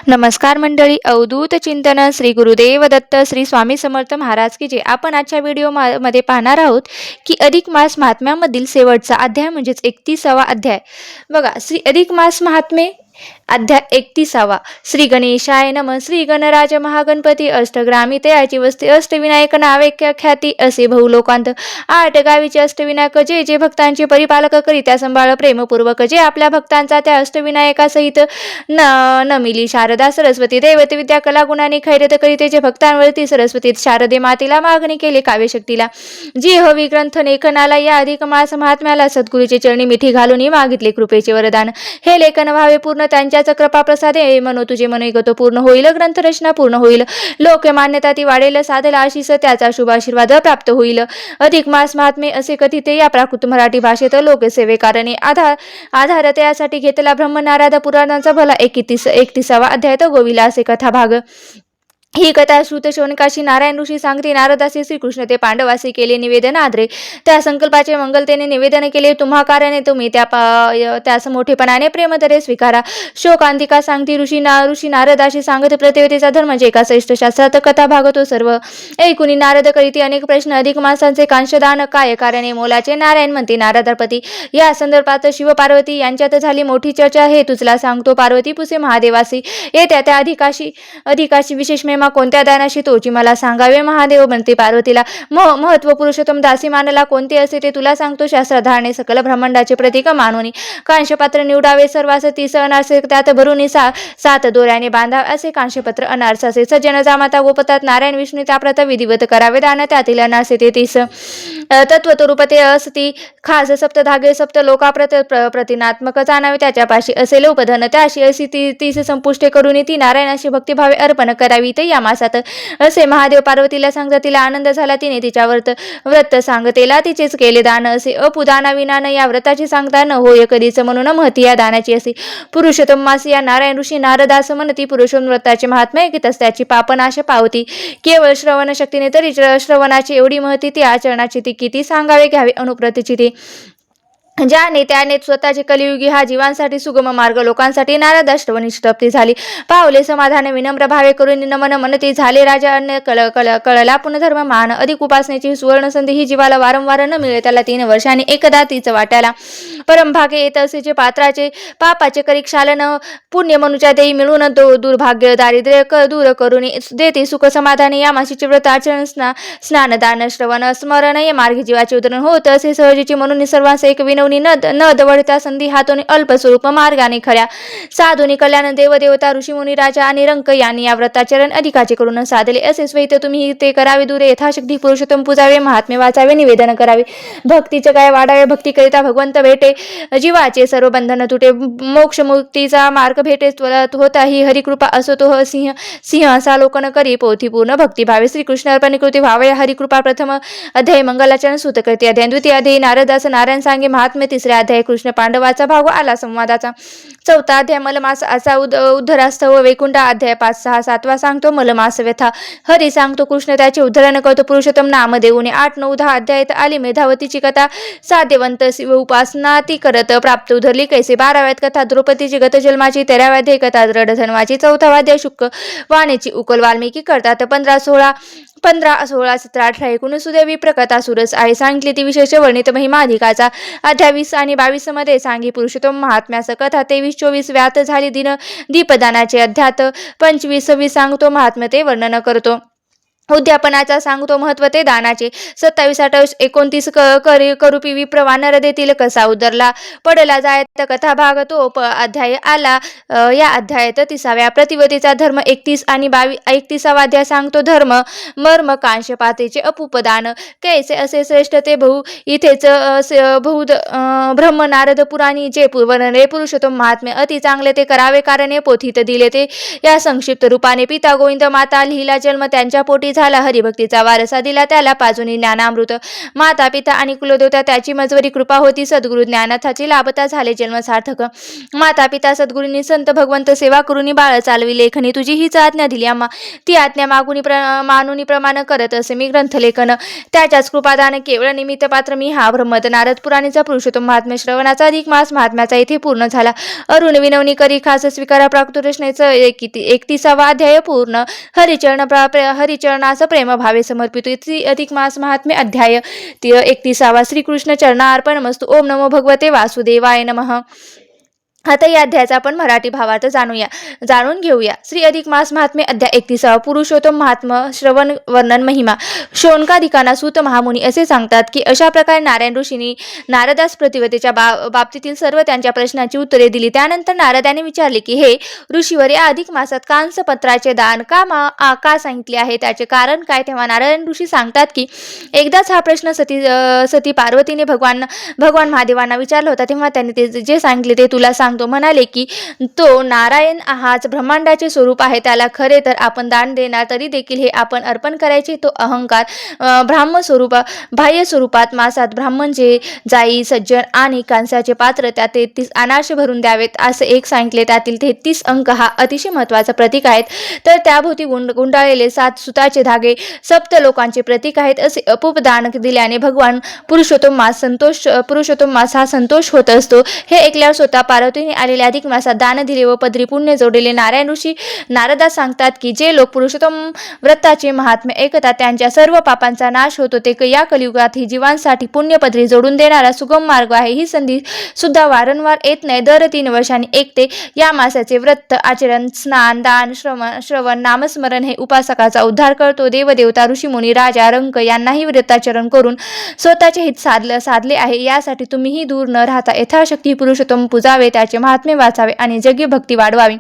नमस्कार मंडळी. अवधूत चिंतन श्री गुरुदेव दत्त श्री स्वामी समर्थ महाराज की जय. आपण आजच्या व्हिडिओ मध्ये पाहणार आहोत की अधिक मास महात्म्यामधील शेवटचा अध्याय म्हणजेच 31वा अध्याय. बघा, श्री अधिक मास महात्मे अध्याय 31वा. श्री गणेशाय नमः. श्री गणराज महागणपती अष्टग्रामी तयाची वस्ती अष्टविनायक नावे ख्याती असे बहुलोकांत. 8 गावीचे अष्टविनायक जे जे भक्तांचे परिपालक करी त्या संभाळ प्रेमपूर्वक जे आपल्या भक्तांचा त्या अष्टविनायकासहित न मिली शारदा सरस्वती दैवत विद्या कला गुणाने खैरत करीते जे भक्तांवरती सरस्वती शारदे मातेला मागणी केले काव्यशक्तीला जी हवी ग्रंथ लेखनाला या अधिक मास महात्म्याला सद्गुरूचे चरणी मिठी घालून मागितले कृपेचे वरदान. हे लेखन व्हावे पूर्ण त्यांच्याच कृपा प्रसादे मनो तुझे मनोगत पूर्ण होईल ग्रंथ रचना पूर्ण होईल लोक मान्यता ती वाढेल साधला आशीष त्याचा शुभ आशीर्वाद प्राप्त होईल. अधिक मास महात्मे असे कथिते या प्राकृत मराठी भाषेत लोकसेवेकारणे आधार त्यासाठी घेतला ब्रह्मनाराद पुराणाचा भला 31वा अध्याय गोविला असे कथा भाग. ही कथा श्रुत शौनकाशी नारायण ऋषी सांगते. नारदासी श्रीकृष्ण ते पांडवासी केले निवेदन आदरे त्या संकल्पाचे मंगलतेने निवेदन केले. तुम्हा कारणे तुम्ही त्यास मोठेपणाने प्रेमदरे स्वीकारा. शोकांतिका सांगती ऋषी नारदाशी सांगत प्रतिवेतीचा धर्म जे एका श्रेष्ठ शास्त्रात कथा भागतो सर्व ऐकुनी नारद करीती अनेक प्रश्न अधिक मासांचे कांशदान काय कारणे मोलाचे नारायण म्हणते नारदापती. या संदर्भात शिव पार्वती यांच्यात झाली मोठी चर्चा. हे तुझला सांगतो पार्वती पुसे महादेवासी येत्या त्या अधिकाशी विशेष महिमा कोणत्या दानाशी तोची मला सांगावे. महादेव म्हणते पार्वतीला महत्व पुरुषोत्तम दासी मानला कोणते असे ते तुला सांगतो. शास्त्राधारणे सकल ब्रह्मांडाचे प्रतीक मानून कांशपात्र निवडावे सर्वास 30 अनारसे त्यात भरून 7 दोऱ्याने बांधावे असे कांशपत्र अनारसाचे. सज्जन जामाता गोपतात नारायण विष्णू त्याप्रत विधिवत करावे दान त्यातील अनारसे ते 30 तत्वरूपते असती खास सप्तधागे सप्त लोकाप्रत प्रतिनात्मक जाणावे त्याच्यापाशी असेल उपधन त्याशी अशी 30 संपुष्टे करून ती नारायणाशी भक्तिभावे अर्पण करावी. या मासात असे महादेव पार्वतीला सांगता तिला आनंद झाला. तिने तिच्या व्रत सांगतेला तिचेच केले दान असे अपुदाना विनान या व्रताची सांगता न होय कधीच म्हणून महती या दानाची असे. पुरुषोत्तम मास या नारायण ऋषी नारदास म्हणती पुरुषोत्तम व्रताचे महात्म्य ऐकतच त्याची पापनाश पावती. केवळ श्रवण शक्तीने तरी श्रवणाची एवढी महती ती आचरणाची ती किती सांगावे घ्यावे अनुप्रतीची ती. ज्याने त्याने स्वतःचे कलियुगी हा जीवांसाठी सुगम मार्ग लोकांसाठी नारदाष्टवनी प्राप्ती झाली. पावले समाधान विनम्र भावे करून नमन मनती झाले राजा अन्य कळला पुनर्धर्म मान. अधिक उपासनेची सुवर्ण संधी ही जीवाला वारंवार न मिळे त्याला 3 वर्षांनी एकदा तीच वाट्याला परमभाग्य येत असे. जे पात्राचे पापाचे करी क्षालन पुण्य मनुच्या देई मिळून दुर्भाग्य दारिद्र्य दूर करून देते सुख समाधानी. या माशीचे व्रत आचरण स्नान दान श्रवण स्मरण या मार्गी जीवाचे उद्धरण होत असे सहजीची म्हणून सर्वांस एक न दवडता संधी हातून अल्पस्वरूप मार्गाने खऱ्या साधुनी कल्याण देवदेवता ऋषीमुनी राजा आणि रंक यांनी या व्रताचरण अधिकाचे करून साधले असे स्वैत तुम्ही ते करावे. दूरे यथाशक्ती पुरुषोत्तम पूजावे महात्म्य वाचावे निवेदन करावे. भक्तीचे काय वाढावे भक्ती करिता भगवंत भेटे जीवाचे सर्व बंधन तुटे मोक्ष मुक्तीचा मार्ग भेटे त्वरत होता ही हरिकृपा असो तो सिंह असा लोकन करी पोथी पूर्ण भक्तिभावे. श्रीकृष्ण अर्पण कृती व्हावे हरिकृपा. प्रथम अध्याय मंगलाचरण सूत करते. अध्याय द्वितीय अध्याय नारदास नारायण सांगे महात्म्य. 3रा अध्याय कृष्ण पांडवाचा भाग आला संवादाचा. 4था अध्याय मलमास असा उद्धरास्तव वैकुंठ. अध्याय 5, 6, 7वा सांगतो मलमास व्यथा. हरी सांगतो कृष्ण त्याचे उद्धरण करतो पुरुषोत्तम नाम देऊने. 8, 9, 10 अध्यायात आली मेधावतीची कथा. साध्यवंत शिव उपासना ती करत प्राप्त उधरली कैसे. 12व्यात कथा द्रौपदीची गतजन्माची. 13व्या अध्याय कथा दृढधन्वाची. 4वा अध्याय शुक वाणीची उकल वाल्मिकी करतात. 15, 16, 17, 18, 19 सुदेवी प्रकथा सुरस आहे सांगितली ती विशेष वर्णित महिमा अधिकाचा. अध्याय 20 आणि 22 मध्ये सांगी पुरुषोत्तम महात्म्यास कथा. 23, 24 व्यात झाली दीपदानाचे. अध्यात 25, 26 सांगतो महात्म्य ते वर्णन करतो. उद्यापनाचा सांगतो महत्व ते दानाचे. 27, 28, 29 करूपी विप्र वानर देतील कसा उदरला पडला जायत कथा भाग तो अध्याय आला. या अध्यायात 30व्या प्रतिवतीचा धर्म. 31 आणि 31वा अध्याय सांगतो धर्म मर्म कांशपातेचे अपुपदान कैसे असे श्रेष्ठ ते इथेच ब्रह्म नारद पुराणी जे वर्णले पुरुषोत्तम महात्म्य अति चांगले ते करावे कारणे पोथीत दिले ते या संक्षिप्त रूपाने. पिता गोविंद माता लिहिला जन्म त्यांच्या पोटी झाला. हरिभक्तीचा वारसा दिला त्याला पाजुनी ज्ञानामृत. माता पिता आणि कुलदेवता त्याची मजवरी कृपा होती. सद्गुरु ज्ञानाथाची लाभता झाले जन्म सार्थक. माता पिता सद्गुरूंनी संत भगवंत सेवा करुनी बाळ चालवी लेखनी. तुझी हीच आज्ञा दिली आम्हा, ती आज्ञा मानुनी प्रमाण करत असे मी ग्रंथलेखन. त्याच्याच कृपादान केवळ निमित्त पात्र मी हा ब्रह्मद. नारद पुराणीचा पुरुषोत्तम महात्म्य श्रवणाचा अधिक मास महात्म्याचा इथे पूर्ण झाला. अरुण विनवणी करी खास स्वीकारा प्राप्त रचनेचं 31वा अध्याय पूर्ण. हरिचरणास प्रेम भावे समर्पितो. इथे अधिक मास महात्म्य अध्याय 31वा. श्रीकृष्ण चरणार्पणमस्तु. ओम नमो भगवते वासुदेवाय नमः. आता या अध्यायाचा आपण मराठी भावार्थ जाणून घेऊया. श्री अधिक मास महात्म्य अध्याय 31. पुरुषोत्तम महात्म श्रवण वर्णन महिमा. शौनकादिकांना सूत महामुनी असे सांगतात की अशा प्रकारे नारायण ऋषींनी नारदास प्रतिवतेच्या बाबतीतील सर्व त्यांच्या प्रश्नांची उत्तरे दिली. त्यानंतर नारदाने विचारले की हे ऋषीवर या अधिक मासात कांसपत्राचे दान का सांगितले आहे, त्याचे कारण काय. तेव्हा नारायण ऋषी सांगतात की एकदाच हा प्रश्न सती पार्वतीने भगवान महादेवांना विचारला होता. तेव्हा त्यांनी ते जे सांगितले ते तुला सांगतो. म्हणाले की तो नारायण हाच ब्रह्मांडाचे स्वरूप आहे. त्याला खरे तर आपण दान देणार तरी देखील हे आपण अर्पण करायचे. तो अहंकार बाह्य स्वरूपात मासात ब्राह्मणचे जाई सज्जन आणि कांस्याचे पात्र त्यात 33 अनाश भरून द्यावेत असे एक सांगितले. त्यातील 33 अंक हा अतिशय महत्वाचा प्रतीक आहेत. तर त्याभोवती गुंडाळलेले 7 सुताचे धागे सप्त लोकांचे प्रतीक आहेत. असे अपूप दान दिल्याने भगवान पुरुषोत्तम मास हा संतोष होत असतो. हे ऐकल्यावर स्वतः पार्वती आलेल्या अधिक मासात दान दिले व पदरी पुण्य जोडलेले नारायण ऋषी नारदास सांगतात की जे लोक पुरुषोत्तम व्रताचे महात्म्य ऐकतात त्यांच्या सर्व पापांचा नाश होतो. ते या कलियुगात ही जीवांसाठी पुण्य पदरी जोडून देणारा सुगम मार्ग आहे. ही संधी सुद्धा वारंवार येत नाही. दर 3 वर्षांनी ऐकते. या मासाचे व्रत आचरण स्नान दान श्रवण नामस्मरण हे उपासकाचा उद्धार करतो. देवदेवता ऋषीमुनी राजा रंक यांनाही व्रताचरण करून स्वतःचे हित साधले आहे. यासाठी तुम्हीही दूर न राहता यथाशक्ती पुरुषोत्तम पूजावे, त्याचे महात्म्य वाचावे आणि जगी भक्ती वाढवावी.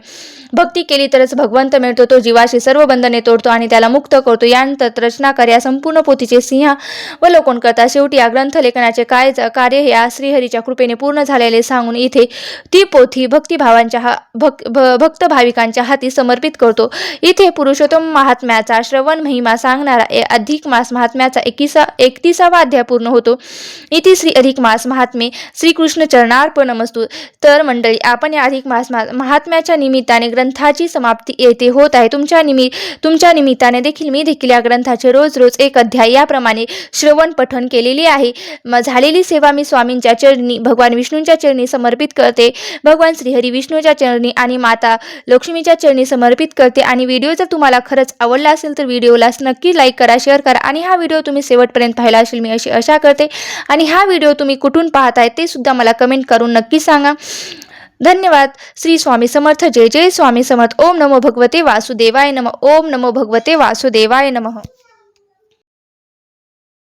भक्ती केली तरच भगवंत मिळतो. तो जीवाशी सर्व बंधने तोडतो आणि त्याला मुक्त करतो. यानंतर रचनाकार या संपूर्ण पोथीचे सिंहावलोकन करतात. शेवटी या ग्रंथलेखनाचे कार्य या श्रीहरीच्या कृपेने पूर्ण झालेले सांगून इथे ती पोथी भक्त भाविकांच्या हाती समर्पित करतो. इथे पुरुषोत्तम महात्म्याचा श्रवण महिमा सांगणारा अधिक मास महात्म्याचा 31वा अध्याय पूर्ण होतो. इथे श्री अधिक मास महात्म्य श्रीकृष्ण चरणार्पणमस्तु. तर मंडळी, आपण या अधिक मास महात्म्याच्या निमित्ताने ग्रंथाची समाप्ती येथे होत आहे. तुमच्या निमित्ताने मी देखील या ग्रंथाचे रोज एक अध्याय याप्रमाणे श्रवण पठण केलेली आहे. झालेली सेवा मी स्वामींच्या चरणी, भगवान विष्णूंच्या चरणी समर्पित करते. भगवान श्रीहरी विष्णूच्या चरणी आणि माता लक्ष्मीच्या चरणी समर्पित करते. आणि व्हिडिओ जर तुम्हाला खरंच आवडला असेल तर व्हिडिओला नक्की लाईक करा, शेअर करा आणि हा व्हिडिओ तुम्ही शेवटपर्यंत पाहिला असेल मी अशी आशा करते. आणि हा व्हिडिओ तुम्ही कुठून पाहताय ते सुद्धा मला कमेंट करून नक्की सांगा. धन्यवाद. श्री स्वामी समर्थ. जय जय स्वामी समर्थ. ओम नमो भगवते वासुदेवाय नमः. ओम नमो भगवते वासुदेवाय नमः.